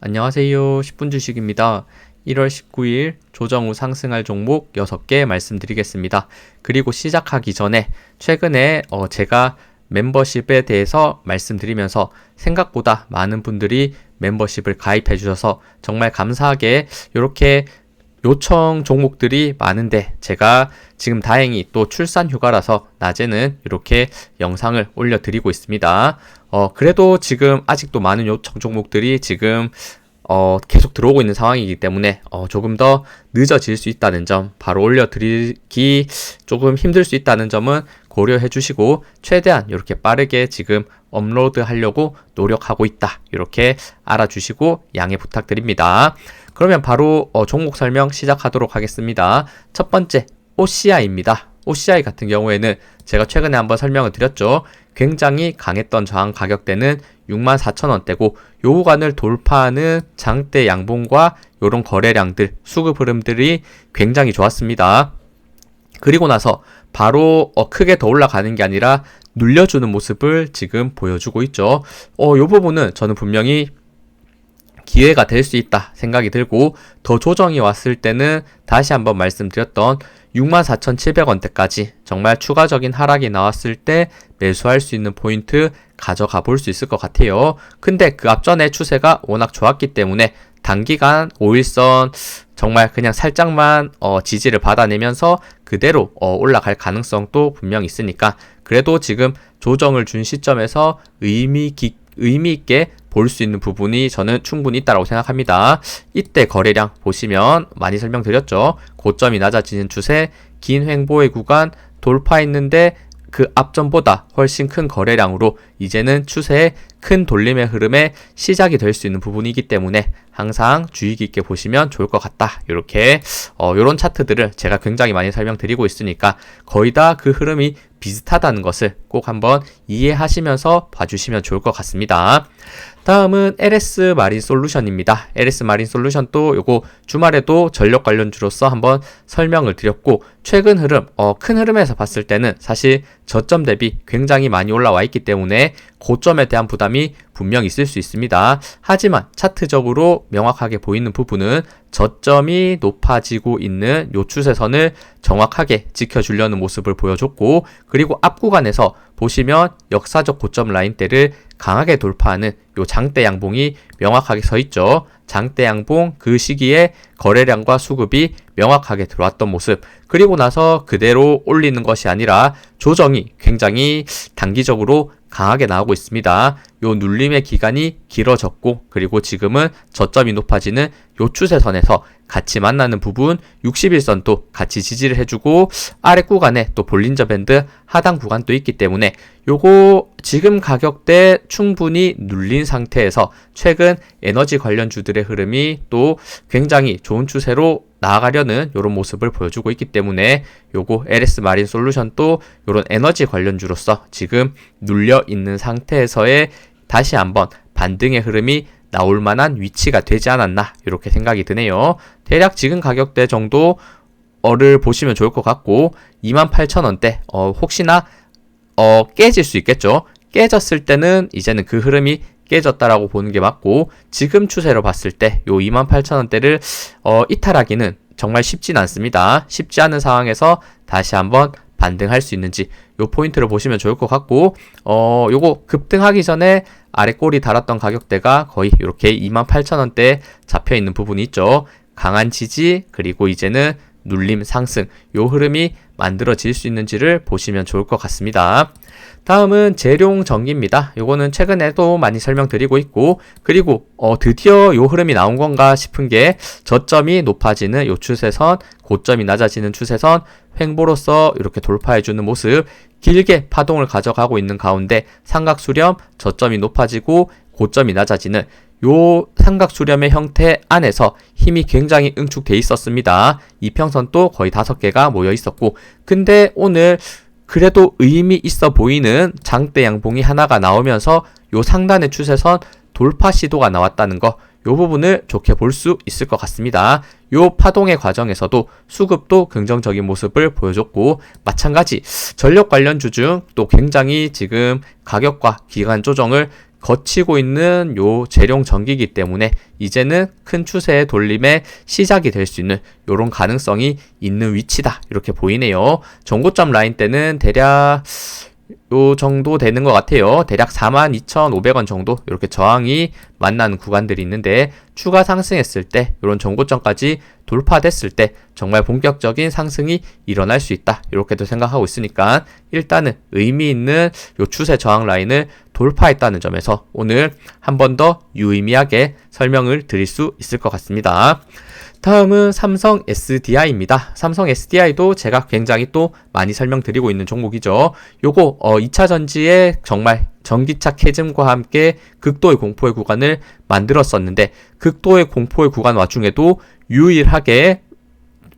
안녕하세요. 10분 주식입니다. 1월 19일 조정 후 상승할 종목 6개 말씀드리겠습니다. 그리고 시작하기 전에 최근에 제가 멤버십에 대해서 말씀드리면서 생각보다 많은 분들이 멤버십을 가입해 주셔서 정말 감사하게 이렇게 요청 종목들이 많은데 제가 지금 다행히 또 출산 휴가라서 낮에는 이렇게 영상을 올려드리고 있습니다. 그래도 지금 아직도 많은 요청 종목들이 지금 계속 들어오고 있는 상황이기 때문에 조금 더 늦어질 수 있다는 점, 바로 올려드리기 조금 힘들 수 있다는 점은 고려해 주시고 최대한 이렇게 빠르게 지금 업로드 하려고 노력하고 있다, 이렇게 알아주시고 양해 부탁드립니다. 그러면 바로 종목 설명 시작하도록 하겠습니다. 첫 번째 OCI입니다. OCI 같은 경우에는 제가 최근에 한번 설명을 드렸죠. 굉장히 강했던 저항 가격대는 64,000원대고 요 구간을 돌파하는 장대 양봉과 요런 거래량들, 수급 흐름들이 굉장히 좋았습니다. 그리고 나서 바로 크게 더 올라가는 게 아니라 눌려주는 모습을 지금 보여주고 있죠. 요 부분은 저는 분명히 기회가 될 수 있다 생각이 들고, 더 조정이 왔을 때는 다시 한번 말씀드렸던 64,700원대까지 정말 추가적인 하락이 나왔을 때 매수할 수 있는 포인트 가져가 볼 수 있을 것 같아요. 근데 그 앞전의 추세가 워낙 좋았기 때문에 단기간 5일선 정말 그냥 살짝만 지지를 받아내면서 그대로 올라갈 가능성도 분명 있으니까, 그래도 지금 조정을 준 시점에서 의미 있게 볼 수 있는 부분이 저는 충분히 있다고 생각합니다. 이때 거래량 보시면 많이 설명드렸죠. 고점이 낮아지는 추세, 긴 횡보의 구간 돌파했는데 그 앞전보다 훨씬 큰 거래량으로 이제는 추세의 큰 돌림의 흐름의 시작이 될 수 있는 부분이기 때문에 항상 주의 깊게 보시면 좋을 것 같다. 이렇게 요런 차트들을 제가 굉장히 많이 설명드리고 있으니까 거의 다 그 흐름이 비슷하다는 것을 꼭 한번 이해하시면서 봐주시면 좋을 것 같습니다. 다음은 LS 마린 솔루션입니다. LS 마린 솔루션도 요거 주말에도 전력 관련주로서 한번 설명을 드렸고, 최근 흐름, 큰 흐름에서 봤을 때는 사실 저점 대비 굉장히 많이 올라와 있기 때문에 고점에 대한 부담이 분명 있을 수 있습니다. 하지만 차트적으로 명확하게 보이는 부분은 저점이 높아지고 있는 요 추세선을 정확하게 지켜주려는 모습을 보여줬고, 그리고 앞 구간에서 보시면 역사적 고점 라인대를 강하게 돌파하는 요 장대 양봉이 명확하게 서 있죠. 장대 양봉, 그 시기에 거래량과 수급이 명확하게 들어왔던 모습, 그리고 나서 그대로 올리는 것이 아니라 조정이 굉장히 단기적으로 강하게 나오고 있습니다. 요 눌림의 기간이 길어졌고, 그리고 지금은 저점이 높아지는 요 추세선에서 같이 만나는 부분 61선도 같이 지지를 해주고, 아래 구간에 또 볼린저 밴드 하단 구간도 있기 때문에 요거 지금 가격대 충분히 눌린 상태에서 최근 에너지 관련주들의 흐름이 또 굉장히 좋은 추세로 나아가려는 이런 모습을 보여주고 있기 때문에 요거 LS 마린 솔루션도 이런 에너지 관련주로서 지금 눌려 있는 상태에서의 다시 한번 반등의 흐름이 나올 만한 위치가 되지 않았나, 이렇게 생각이 드네요. 대략 지금 가격대 정도를 보시면 좋을 것 같고, 28,000원대 혹시나 깨질 수 있겠죠. 깨졌을 때는 이제는 그 흐름이 깨졌다라고 보는 게 맞고, 지금 추세로 봤을 때 요 28,000원대를 이탈하기는 정말 쉽진 않습니다. 쉽지 않은 상황에서 다시 한번 반등할 수 있는지 요 포인트를 보시면 좋을 것 같고, 요거 급등하기 전에 아래 꼬리 달았던 가격대가 거의 이렇게 28,000원대에 잡혀 있는 부분이 있죠. 강한 지지, 그리고 이제는 눌림 상승, 요 흐름이 만들어질 수 있는지를 보시면 좋을 것 같습니다. 다음은 재룡전기입니다. 요거는 최근에도 많이 설명드리고 있고, 그리고 드디어 요 흐름이 나온 건가 싶은 게 저점이 높아지는 요 추세선, 고점이 낮아지는 추세선 횡보로서 이렇게 돌파해주는 모습, 길게 파동을 가져가고 있는 가운데 삼각수렴, 저점이 높아지고 고점이 낮아지는 요 삼각수렴의 형태 안에서 힘이 굉장히 응축돼 있었습니다. 이평선도 거의 5개가 모여 있었고, 근데 오늘 그래도 의미 있어 보이는 장대 양봉이 하나가 나오면서 요 상단의 추세선 돌파 시도가 나왔다는 거, 요 부분을 좋게 볼 수 있을 것 같습니다. 요 파동의 과정에서도 수급도 긍정적인 모습을 보여줬고, 마찬가지 전력 관련주 중 또 굉장히 지금 가격과 기간 조정을 거치고 있는 요 재룡 전기이기 때문에 이제는 큰 추세의 돌림의 시작이 될 수 있는 요런 가능성이 있는 위치다. 이렇게 보이네요. 정고점 라인 때는 대략 요 정도 되는 것 같아요. 대략 42,500원 정도 이렇게 저항이 만나는 구간들이 있는데 추가 상승했을 때 이런 정고점까지 돌파됐을 때 정말 본격적인 상승이 일어날 수 있다. 이렇게도 생각하고 있으니까 일단은 의미 있는 요 추세 저항 라인을 돌파했다는 점에서 오늘 한 번 더 유의미하게 설명을 드릴 수 있을 것 같습니다. 다음은 삼성 SDI입니다. 삼성 SDI도 제가 굉장히 또 많이 설명드리고 있는 종목이죠. 요거 2차 전지에 정말 전기차 캐즘과 함께 극도의 공포의 구간을 만들었었는데 극도의 공포의 구간 와중에도 유일하게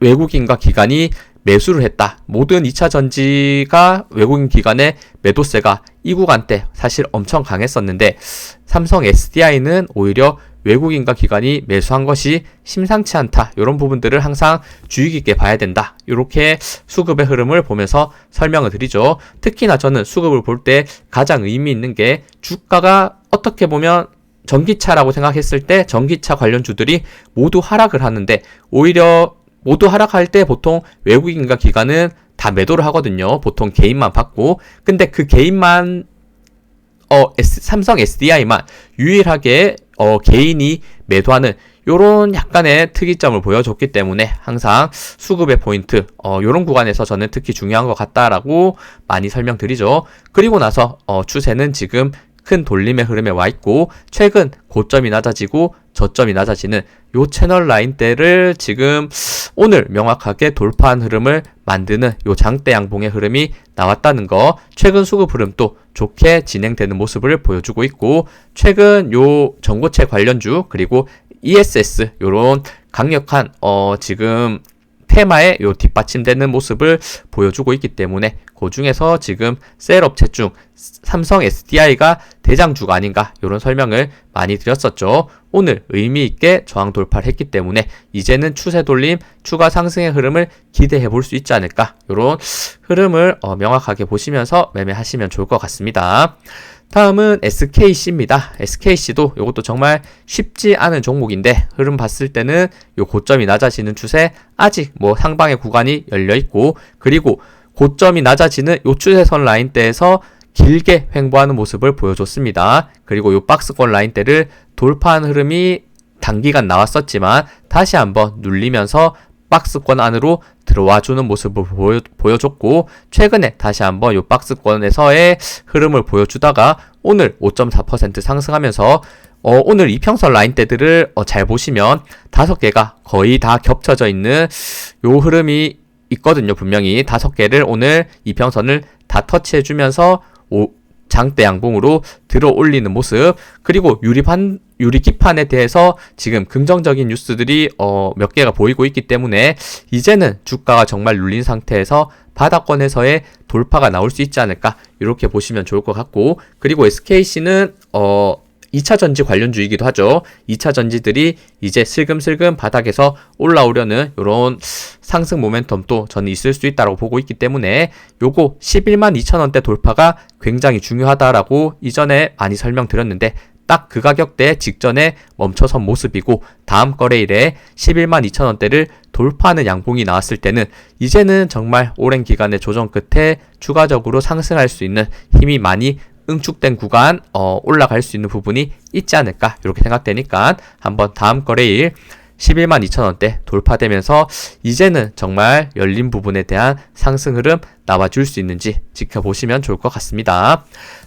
외국인과 기관이 매수를 했다. 모든 2차 전지가 외국인 기관의 매도세가 이 구간 때 사실 엄청 강했었는데 삼성 SDI는 오히려 외국인과 기관이 매수한 것이 심상치 않다. 이런 부분들을 항상 주의 깊게 봐야 된다. 이렇게 수급의 흐름을 보면서 설명을 드리죠. 특히나 저는 수급을 볼 때 가장 의미 있는 게 주가가 어떻게 보면 전기차라고 생각했을 때 전기차 관련주들이 모두 하락을 하는데 오히려 모두 하락할 때 보통 외국인과 기관은 다 매도를 하거든요. 보통 개인만 받고. 근데 그 개인만 삼성 SDI만 유일하게 개인이 매도하는 요런 약간의 특이점을 보여줬기 때문에 항상 수급의 포인트 요런 구간에서 저는 특히 중요한 것 같다라고 많이 설명드리죠. 그리고 나서 추세는 지금 큰 돌림의 흐름에 와 있고 최근 고점이 낮아지고 저점이 낮아지는 요 채널 라인대를 지금 오늘 명확하게 돌파한 흐름을 만드는 요 장대 양봉의 흐름이 나왔다는 거, 최근 수급 흐름도 좋게 진행되는 모습을 보여주고 있고 최근 요 전고체 관련주 그리고 ESS 요런 강력한 지금 테마에 요 뒷받침되는 모습을 보여주고 있기 때문에 그 중에서 지금 셀업체 중 삼성 SDI가 대장주가 아닌가 이런 설명을 많이 드렸었죠. 오늘 의미 있게 저항 돌파를 했기 때문에 이제는 추세 돌림, 추가 상승의 흐름을 기대해 볼 수 있지 않을까 이런 흐름을 명확하게 보시면서 매매하시면 좋을 것 같습니다. 다음은 SKC입니다. SKC도 이것도 정말 쉽지 않은 종목인데 흐름 봤을 때는 요 고점이 낮아지는 추세 아직 뭐 상방의 구간이 열려 있고 그리고 고점이 낮아지는 요 추세선 라인대에서 길게 횡보하는 모습을 보여줬습니다. 그리고 요 박스권 라인대를 돌파한 흐름이 단기간 나왔었지만 다시 한번 눌리면서 박스권 안으로 들어와주는 모습을 보여줬고 최근에 다시 한번 이 박스권에서의 흐름을 보여주다가 오늘 5.4% 상승하면서 오늘 이평선 라인대들을 잘 보시면 5개가 거의 다 겹쳐져 있는 요 흐름이 있거든요. 분명히 5개를 오늘 이평선을 다 터치해주면서 장대 양봉으로 들어 올리는 모습 그리고 유리기판에 대해서 지금 긍정적인 뉴스들이 몇 개가 보이고 있기 때문에 이제는 주가가 정말 눌린 상태에서 바닥권에서의 돌파가 나올 수 있지 않을까 이렇게 보시면 좋을 것 같고 그리고 SKC는 2차 전지 관련주이기도 하죠. 2차 전지들이 이제 슬금슬금 바닥에서 올라오려는 이런 상승 모멘텀도 저는 있을 수 있다고 보고 있기 때문에 요거 11만 2천원대 돌파가 굉장히 중요하다라고 이전에 많이 설명드렸는데 딱 그 가격대 직전에 멈춰선 모습이고 다음 거래일에 11만 2천원대를 돌파하는 양봉이 나왔을 때는 이제는 정말 오랜 기간의 조정 끝에 추가적으로 상승할 수 있는 힘이 많이 응축된 구간 올라갈 수 있는 부분이 있지 않을까 이렇게 생각되니까 한번 다음 거래일 11만 2천원대 돌파되면서 이제는 정말 열린 부분에 대한 상승 흐름 나와줄 수 있는지 지켜보시면 좋을 것 같습니다.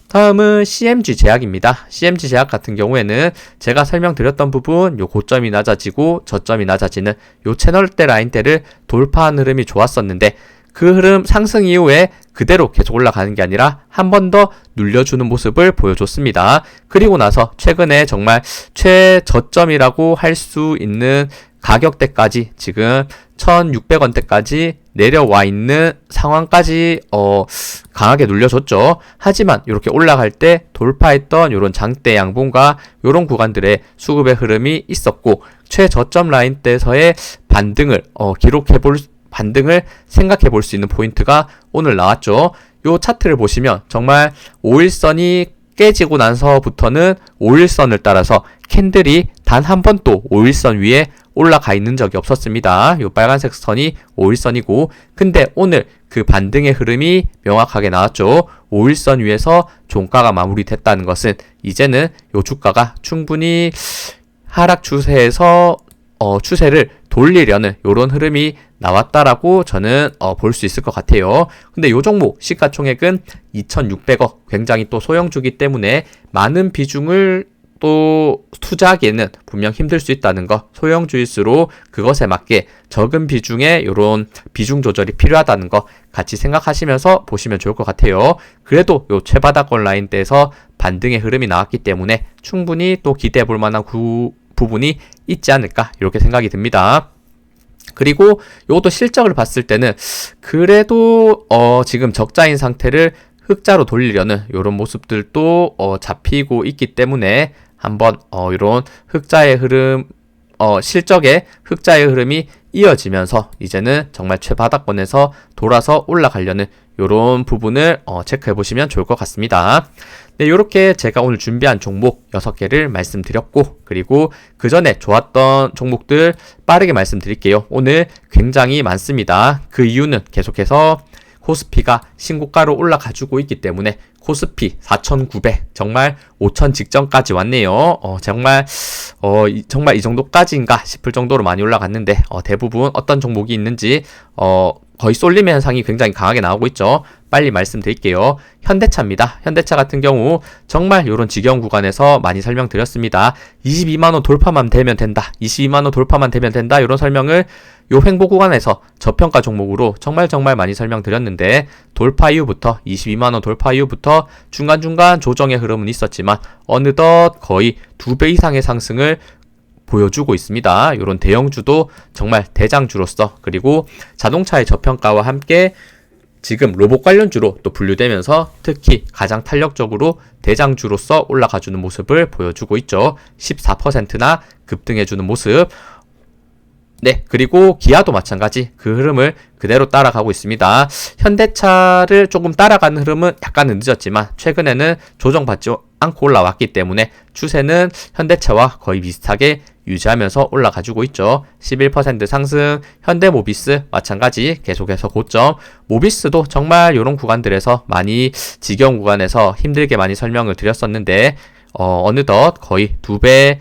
다음은 CMG 제약입니다. CMG 제약 같은 경우에는 제가 설명드렸던 부분 요 고점이 낮아지고 저점이 낮아지는 요 채널대 라인대를 돌파한 흐름이 좋았었는데 그 흐름 상승 이후에 그대로 계속 올라가는 게 아니라 한 번 더 눌려주는 모습을 보여줬습니다. 그리고 나서 최근에 정말 최저점이라고 할 수 있는 가격대까지 지금 1,600원대까지 내려와 있는 상황까지 강하게 눌려줬죠. 하지만 이렇게 올라갈 때 돌파했던 이런 장대 양봉과 이런 구간들의 수급의 흐름이 있었고 최저점 라인대에서의 반등을 반등을 생각해 볼 수 있는 포인트가 오늘 나왔죠. 요 차트를 보시면 정말 5일선이 깨지고 나서부터는 5일선을 따라서 캔들이 단 한 번도 5일선 위에 올라가 있는 적이 없었습니다. 요 빨간색 선이 5일선이고, 근데 오늘 그 반등의 흐름이 명확하게 나왔죠. 5일선 위에서 종가가 마무리됐다는 것은 이제는 요 주가가 충분히 하락 추세에서 추세를 돌리려는 요런 흐름이 나왔다라고 저는 볼 수 있을 것 같아요. 근데 요 종목 시가총액은 2,600억, 굉장히 또 소형주기 때문에 많은 비중을 또 투자하기에는 분명 힘들 수 있다는 거, 소형주일수록 그것에 맞게 적은 비중의 요런 비중 조절이 필요하다는 거 같이 생각하시면서 보시면 좋을 것 같아요. 그래도 요 최바닥권 라인대에서 반등의 흐름이 나왔기 때문에 충분히 또 기대해 볼 만한 부분이 있지 않을까, 이렇게 생각이 듭니다. 그리고 요것도 실적을 봤을 때는 그래도 지금 적자인 상태를 흑자로 돌리려는 요런 모습들도 잡히고 있기 때문에 한번 이런 흑자의 흐름, 실적의 흑자의 흐름이 이어지면서 이제는 정말 최바닥권에서 돌아서 올라가려는 요런 부분을 체크해 보시면 좋을 것 같습니다. 네, 요렇게 제가 오늘 준비한 종목 6개를 말씀드렸고, 그리고 그 전에 좋았던 종목들 빠르게 말씀드릴게요. 오늘 굉장히 많습니다. 그 이유는 계속해서 코스피가 신고가로 올라가지고 있기 때문에 코스피 4,900, 정말 5,000 직전까지 왔네요. 정말 이 정도까지인가 싶을 정도로 많이 올라갔는데, 대부분 어떤 종목이 있는지, 거의 쏠림 현상이 굉장히 강하게 나오고 있죠. 빨리 말씀드릴게요. 현대차입니다. 현대차 같은 경우 정말 이런 지겨운 구간에서 많이 설명드렸습니다. 22만원 돌파만 되면 된다. 22만원 돌파만 되면 된다. 이런 설명을 요 횡보 구간에서 저평가 종목으로 정말 많이 설명드렸는데, 돌파 이후부터 22만원 돌파 이후부터 중간중간 조정의 흐름은 있었지만 어느덧 거의 2배 이상의 상승을 보여주고 있습니다. 이런 대형주도 정말 대장주로서, 그리고 자동차의 저평가와 함께 지금 로봇 관련주로 또 분류되면서 특히 가장 탄력적으로 대장주로서 올라가주는 모습을 보여주고 있죠. 14%나 급등해주는 모습. 네, 그리고 기아도 마찬가지 그 흐름을 그대로 따라가고 있습니다. 현대차를 조금 따라가는 흐름은 약간은 늦었지만 최근에는 조정받지 않고 올라왔기 때문에 추세는 현대차와 거의 비슷하게 유지하면서 올라가지고 있죠. 11% 상승, 현대모비스 마찬가지 계속해서 고점. 모비스도 정말 이런 구간들에서 많이 지겨운 구간에서 힘들게 많이 설명을 드렸었는데 어느덧 거의 2배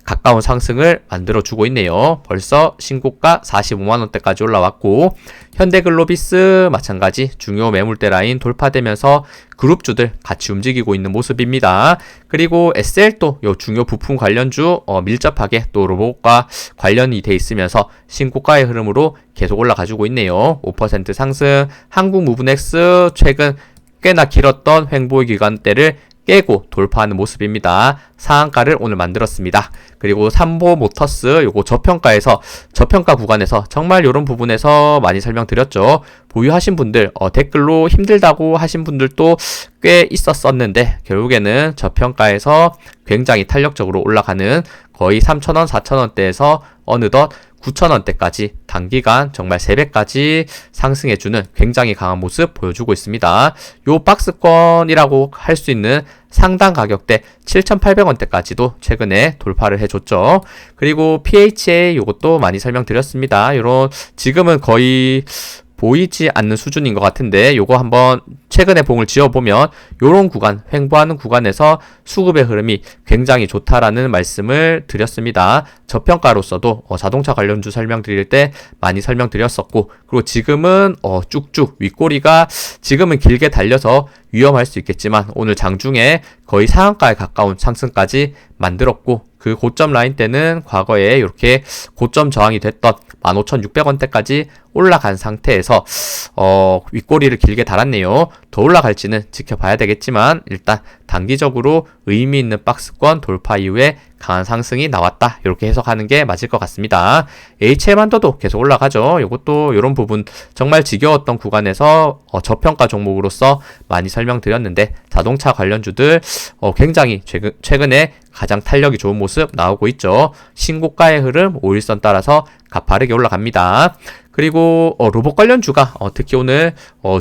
가까운 상승을 만들어주고 있네요. 벌써 신고가 45만원대까지 올라왔고, 현대글로비스 마찬가지 중요 매물대 라인 돌파되면서 그룹주들 같이 움직이고 있는 모습입니다. 그리고 SL도 요 중요 부품 관련주 밀접하게 또 로봇과 관련이 돼 있으면서 신고가의 흐름으로 계속 올라가지고 있네요. 5% 상승. 한국무브넥스 최근 꽤나 길었던 횡보의 기간대를 깨고 돌파하는 모습입니다. 상한가를 오늘 만들었습니다. 그리고 삼보모터스 요거 저평가 구간에서 정말 이런 부분에서 많이 설명드렸죠. 보유하신 분들 댓글로 힘들다고 하신 분들도 꽤 있었었는데 결국에는 저평가에서 굉장히 탄력적으로 올라가는 거의 3,000원, 4,000원대에서 어느덧 9,000원대까지 단기간 정말 3배까지 상승해주는 굉장히 강한 모습 보여주고 있습니다. 요 박스권이라고 할 수 있는 상단 가격대 7,800원대까지도 최근에 돌파를 해줬죠. 그리고 PHA 요것도 많이 설명드렸습니다. 요런 지금은 거의 보이지 않는 수준인 것 같은데 요거 한번 최근에 봉을 지어보면 요런 구간, 횡보하는 구간에서 수급의 흐름이 굉장히 좋다라는 말씀을 드렸습니다. 저평가로서도 자동차 관련주 설명드릴 때 많이 설명드렸었고, 그리고 지금은 쭉쭉 윗꼬리가 지금은 길게 달려서 위험할 수 있겠지만 오늘 장중에 거의 상한가에 가까운 상승까지 만들었고, 그 고점 라인 때는 과거에 이렇게 고점 저항이 됐던 15,600원대까지 올라간 상태에서 윗꼬리를 길게 달았네요. 더 올라갈지는 지켜봐야 되겠지만 일단 단기적으로 의미 있는 박스권 돌파 이후에 강한 상승이 나왔다, 이렇게 해석하는 게 맞을 것 같습니다. HM한도도 계속 올라가죠. 이것도 이런 부분 정말 지겨웠던 구간에서 저평가 종목으로서 많이 설명드렸는데 자동차 관련주들 굉장히 최근에 가장 탄력이 좋은 모습 나오고 있죠. 신고가의 흐름 5일선 따라서 가파르게 올라갑니다. 그리고 로봇 관련주가 특히 오늘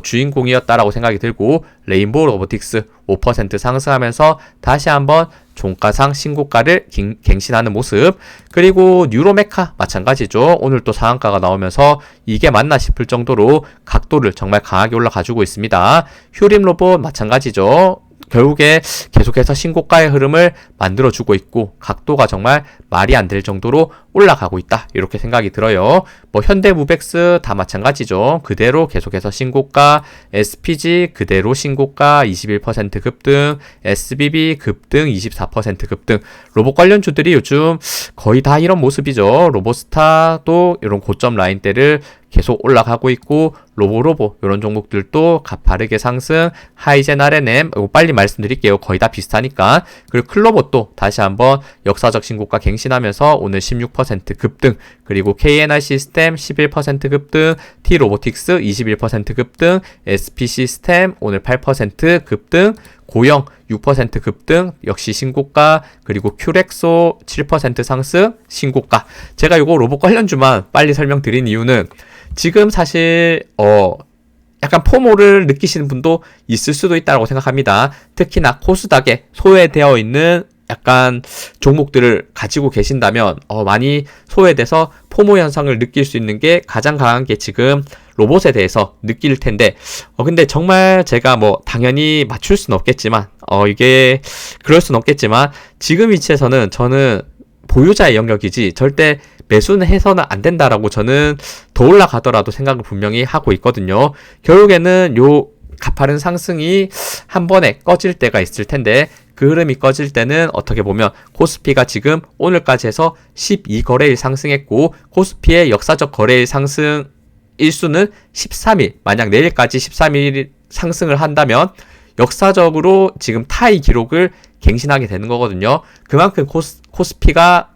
주인공이었다라고 생각이 들고 레인보우 로보틱스 5% 상승하면서 다시 한번 종가상 신고가를 갱신하는 모습. 그리고 뉴로메카 마찬가지죠. 오늘 또 상한가가 나오면서 이게 맞나 싶을 정도로 각도를 정말 강하게 올라가주고 있습니다. 휴림 로봇 마찬가지죠. 결국에 계속해서 신고가의 흐름을 만들어주고 있고 각도가 정말 말이 안 될 정도로 올라가고 있다, 이렇게 생각이 들어요. 뭐 현대무벡스 다 마찬가지죠. 그대로 계속해서 신고가, SPG 그대로 신고가 21% 급등, SBB 급등 24% 급등. 로봇 관련주들이 요즘 거의 다 이런 모습이죠. 로보스타도 이런 고점 라인대를 계속 올라가고 있고, 로보로보 이런 종목들도 가파르게 상승, 하이젠 RNM 이거 빨리 말씀드릴게요. 거의 다 비슷하니까. 그리고 클로봇도 다시 한번 역사적 신고가 갱신하면서 오늘 16% 급등, 그리고 KNR 시스템 11% 급등, T로보틱스 21% 급등, SP 시스템 오늘 8% 급등, 고영 6% 급등, 역시 신고가, 그리고 큐렉소 7% 상승, 신고가. 제가 이거 로봇 관련주만 빨리 설명드린 이유는 지금 사실 약간 포모를 느끼시는 분도 있을 수도 있다고 생각합니다. 특히나 코스닥에 소외되어 있는 약간 종목들을 가지고 계신다면 많이 소외돼서 포모 현상을 느낄 수 있는 게 가장 강한 게 지금 로봇에 대해서 느낄 텐데, 근데 정말 제가 뭐 당연히 맞출 수는 없겠지만 이게 그럴 수는 없겠지만 지금 위치에서는 저는 보유자의 영역이지 절대 매수는 해서는 안 된다라고 저는 더 올라가더라도 생각을 분명히 하고 있거든요. 결국에는 요 가파른 상승이 한 번에 꺼질 때가 있을 텐데, 그 흐름이 꺼질 때는 어떻게 보면 코스피가 지금 오늘까지 해서 12거래일 상승했고, 코스피의 역사적 거래일 상승 일수는 13일, 만약 내일까지 13일 상승을 한다면 역사적으로 지금 타이 기록을 갱신하게 되는 거거든요. 그만큼 코스피가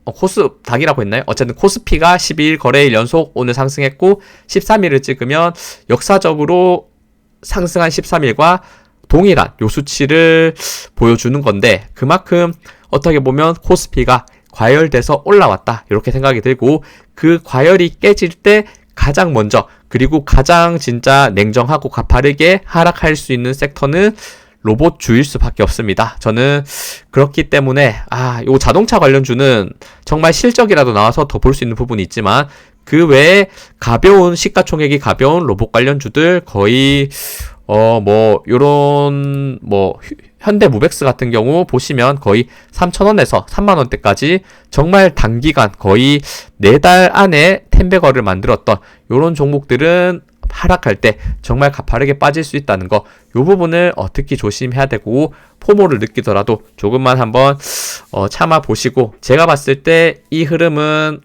코스닥이라고 했나요? 어쨌든 코스피가 12일 거래일 연속 오늘 상승했고, 13일을 찍으면 역사적으로 상승한 13일과 동일한 요 수치를 보여주는 건데, 그만큼 어떻게 보면 코스피가 과열돼서 올라왔다, 이렇게 생각이 들고, 그 과열이 깨질 때 가장 먼저, 그리고 가장 진짜 냉정하고 가파르게 하락할 수 있는 섹터는 로봇주일 수밖에 없습니다. 저는 그렇기 때문에 요 자동차 관련주는 정말 실적이라도 나와서 더 볼 수 있는 부분이 있지만, 그 외에 가벼운 시가총액이 가벼운 로봇 관련주들 거의 요런 현대무벡스 같은 경우 보시면 거의 3,000원에서 3만원대까지 정말 단기간 거의 4달 안에 텐베거를 만들었던 요런 종목들은 하락할 때 정말 가파르게 빠질 수 있다는 거, 요 부분을 특히 조심해야 되고, 포모를 느끼더라도 조금만 한번 참아 보시고, 제가 봤을 때 이 흐름은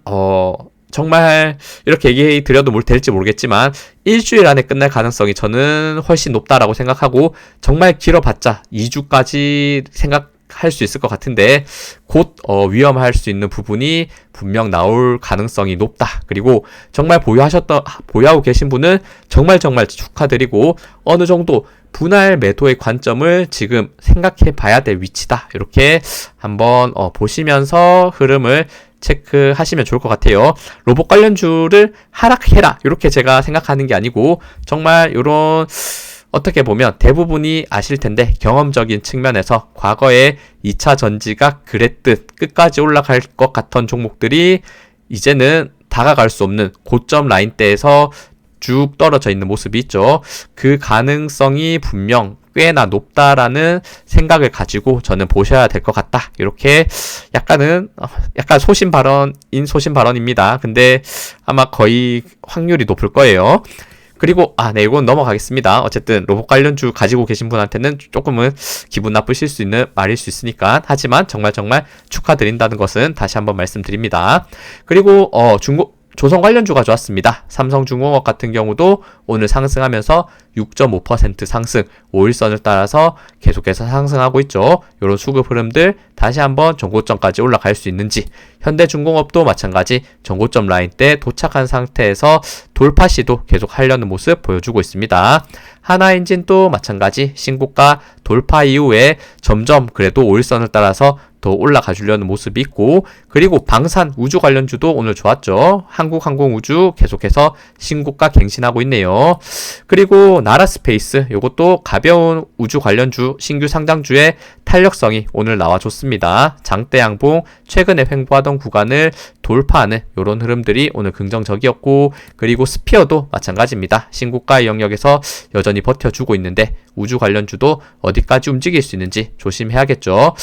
정말 이렇게 얘기 드려도 될지 모르겠지만 일주일 안에 끝날 가능성이 저는 훨씬 높다라고 생각하고, 정말 길어봤자 2주까지 생각할 수 있을 것 같은데, 곧 위험할 수 있는 부분이 분명 나올 가능성이 높다. 그리고 정말 보유하고 계신 분은 정말 축하드리고, 어느 정도 분할 매도의 관점을 지금 생각해 봐야 될 위치다, 이렇게 한번 보시면서 흐름을 체크하시면 좋을 것 같아요. 로봇 관련주를 하락해라, 이렇게 제가 생각하는 게 아니고, 정말 요런 어떻게 보면 대부분이 아실 텐데 경험적인 측면에서 과거에 2차 전지가 그랬듯 끝까지 올라갈 것 같던 종목들이 이제는 다가갈 수 없는 고점 라인대에서 쭉 떨어져 있는 모습이 있죠. 그 가능성이 분명 꽤나 높다라는 생각을 가지고 저는 보셔야 될 것 같다, 이렇게 약간 소신 발언입니다. 근데 아마 거의 확률이 높을 거예요. 그리고 네, 이건 넘어가겠습니다. 어쨌든 로봇 관련주 가지고 계신 분한테는 조금은 기분 나쁘실 수 있는 말일 수 있으니까, 하지만 정말 축하드린다는 것은 다시 한번 말씀드립니다. 그리고 조선 관련주가 좋았습니다. 삼성중공업 같은 경우도 오늘 상승하면서 6.5% 상승, 5일선을 따라서 계속해서 상승하고 있죠. 이런 수급 흐름들 다시 한번 전고점까지 올라갈 수 있는지, 현대중공업도 마찬가지 전고점 라인대 도착한 상태에서 돌파 시도 계속 하려는 모습 보여주고 있습니다. 하나엔진도 마찬가지 신고가 돌파 이후에 점점 그래도 5일선을 따라서 더 올라가 주려는 모습이 있고, 그리고 방산 우주 관련주도 오늘 좋았죠. 한국항공우주 계속해서 신고가 갱신하고 있네요. 그리고 나라스페이스 요것도 가벼운 우주 관련주 신규 상장주의 탄력성이 오늘 나와줬습니다. 장대 양봉 최근에 횡보하던 구간을 돌파하는 이런 흐름들이 오늘 긍정적이었고, 그리고 스피어도 마찬가지입니다. 신고가의 영역에서 여전히 버텨주고 있는데 우주 관련주도 어디까지 움직일 수 있는지 조심해야겠죠.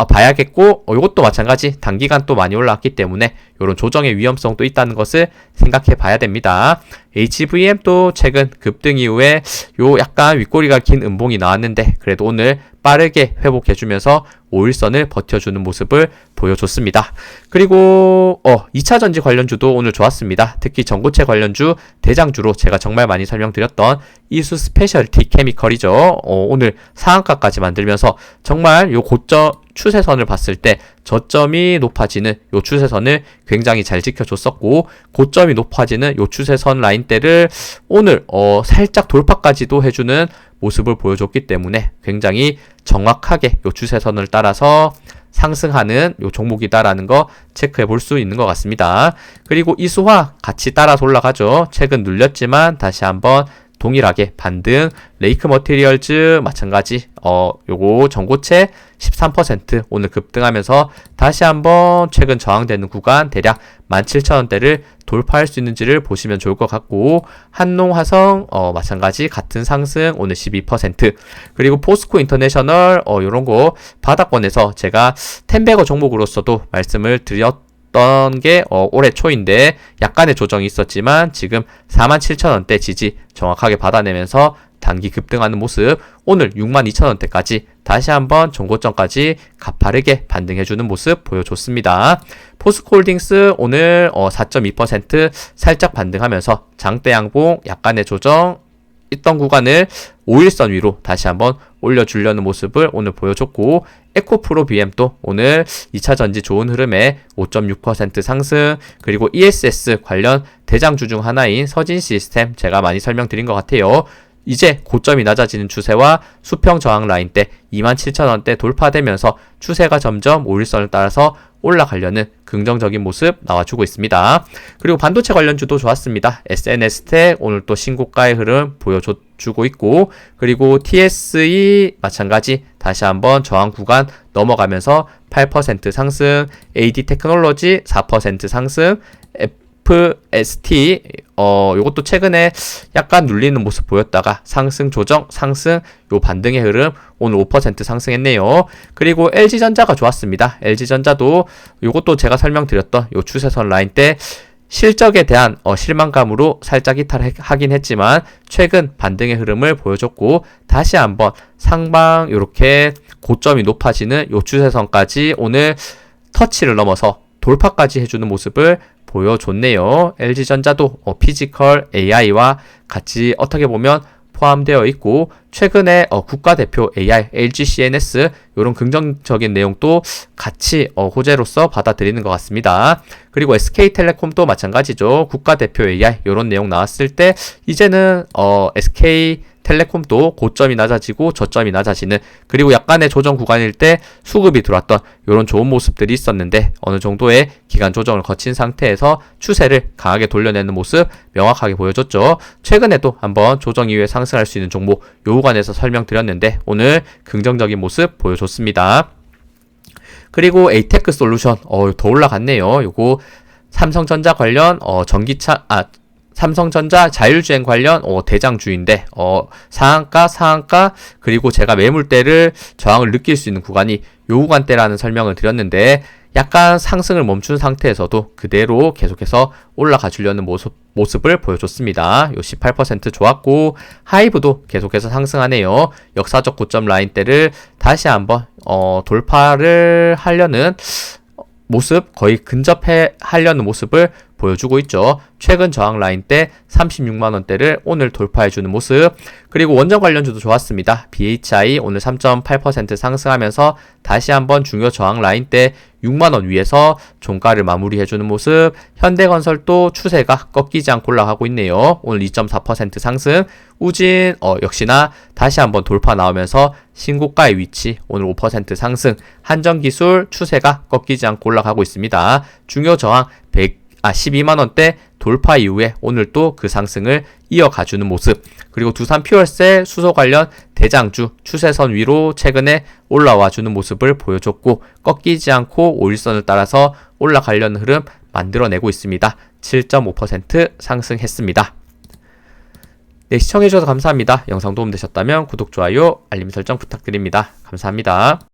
봐야겠고, 이것도 마찬가지 단기간 또 많이 올라왔기 때문에 이런 조정의 위험성도 있다는 것을 생각해 봐야 됩니다. HVM도 최근 급등 이후에 요 약간 윗꼬리가 긴 음봉이 나왔는데 그래도 오늘 빠르게 회복해주면서 5일선을 버텨주는 모습을 보여줬습니다. 그리고 2차전지 관련주도 오늘 좋았습니다. 특히 전고체 관련주 대장주로 제가 정말 많이 설명드렸던 이수 스페셜티 케미컬이죠. 오늘 상한가까지 만들면서 정말 요 고점 추세선을 봤을 때 저점이 높아지는 요 추세선을 굉장히 잘 지켜줬었고, 고점이 높아지는 요 추세선 라인대를 오늘 살짝 돌파까지도 해주는 모습을 보여줬기 때문에 굉장히 정확하게 요 추세선을 따라서 상승하는 요 종목이다라는 거 체크해 볼 수 있는 것 같습니다. 그리고 이수화 같이 따라서 올라가죠. 최근 눌렸지만 다시 한번 동일하게 반등, 레이크 머티리얼즈 마찬가지 요거 전고체 13% 오늘 급등하면서 다시 한번 최근 저항되는 구간 대략 17,000원대를 돌파할 수 있는지를 보시면 좋을 것 같고, 한농화성 마찬가지 같은 상승 오늘 12%, 그리고 포스코 인터내셔널 요런 거 바닥권에서 제가 텐베거 종목으로서도 말씀을 드렸던 게 올해 초인데 약간의 조정이 있었지만 지금 47,000원대 지지 정확하게 받아내면서 단기 급등하는 모습, 오늘 62,000원대까지 다시 한번 종고점까지 가파르게 반등해주는 모습 보여줬습니다. 포스코홀딩스 오늘 4.2% 살짝 반등하면서 장대 양봉 약간의 조정 있던 구간을 5일선 위로 다시 한번 올려주려는 모습을 오늘 보여줬고, 에코프로 BM도 오늘 2차전지 좋은 흐름에 5.6% 상승, 그리고 ESS 관련 대장주 중 하나인 서진시스템 제가 많이 설명드린 것 같아요. 이제 고점이 낮아지는 추세와 수평 저항 라인대 27,000원대 돌파되면서 추세가 점점 5일선을 따라서 올라가려는 긍정적인 모습 나와주고 있습니다. 그리고 반도체 관련주도 좋았습니다. SNS텍 오늘 또 신고가의 흐름 보여주고 있고, 그리고 TSE 마찬가지 다시 한번 저항 구간 넘어가면서 8% 상승, AD 테크놀로지 4% 상승, FST 요것도 최근에 약간 눌리는 모습 보였다가 상승 조정, 상승 요 반등의 흐름 오늘 5% 상승했네요. 그리고 LG전자가 좋았습니다. LG전자도 요것도 제가 설명드렸던 요 추세선 라인 때 실적에 대한 실망감으로 살짝 이탈하긴 했지만 최근 반등의 흐름을 보여줬고, 다시 한번 상방 요렇게 고점이 높아지는 요 추세선까지 오늘 터치를 넘어서 돌파까지 해주는 모습을 보여줬네요. LG전자도 피지컬 AI와 같이 어떻게 보면 포함되어 있고, 최근에 국가대표 AI, LG CNS 이런 긍정적인 내용도 같이 호재로서 받아들이는 것 같습니다. 그리고 SK텔레콤도 마찬가지죠. 국가대표 AI 이런 내용 나왔을 때 이제는 SK텔레콤도 고점이 낮아지고 저점이 낮아지는, 그리고 약간의 조정 구간일 때 수급이 들어왔던 이런 좋은 모습들이 있었는데 어느 정도의 기간 조정을 거친 상태에서 추세를 강하게 돌려내는 모습 명확하게 보여줬죠. 최근에도 한번 조정 이후에 상승할 수 있는 종목 요 구간에서 설명드렸는데 오늘 긍정적인 모습 보여줬습니다. 그리고 에이테크 솔루션 더 올라갔네요. 요거 삼성전자 관련 삼성전자 자율주행 관련 대장주인데 상한가 그리고 제가 매물대를 저항을 느낄 수 있는 구간이 요 구간대라는 설명을 드렸는데 약간 상승을 멈춘 상태에서도 그대로 계속해서 올라가 주려는 모습을 보여줬습니다. 요 18% 좋았고, 하이브도 계속해서 상승하네요. 역사적 고점 라인대를 다시 한번 돌파를 하려는 모습, 거의 근접해 하려는 모습을 보여주고 있죠. 최근 저항 라인대 36만원대를 오늘 돌파해주는 모습. 그리고 원전 관련주도 좋았습니다. BHI 오늘 3.8% 상승하면서 다시 한번 중요 저항 라인대 6만원 위에서 종가를 마무리해주는 모습. 현대건설도 추세가 꺾이지 않고 올라가고 있네요. 오늘 2.4% 상승. 우진 역시나 다시 한번 돌파 나오면서 신고가의 위치 오늘 5% 상승. 한전기술 추세가 꺾이지 않고 올라가고 있습니다. 중요 저항 12만원대 돌파 이후에 오늘 또 그 상승을 이어가주는 모습. 그리고 두산 퓨얼셀 수소 관련 대장주 추세선 위로 최근에 올라와주는 모습을 보여줬고 꺾이지 않고 5일선을 따라서 올라가려는 흐름 만들어내고 있습니다. 7.5% 상승했습니다. 네, 시청해주셔서 감사합니다. 영상 도움되셨다면 구독, 좋아요, 알림 설정 부탁드립니다. 감사합니다.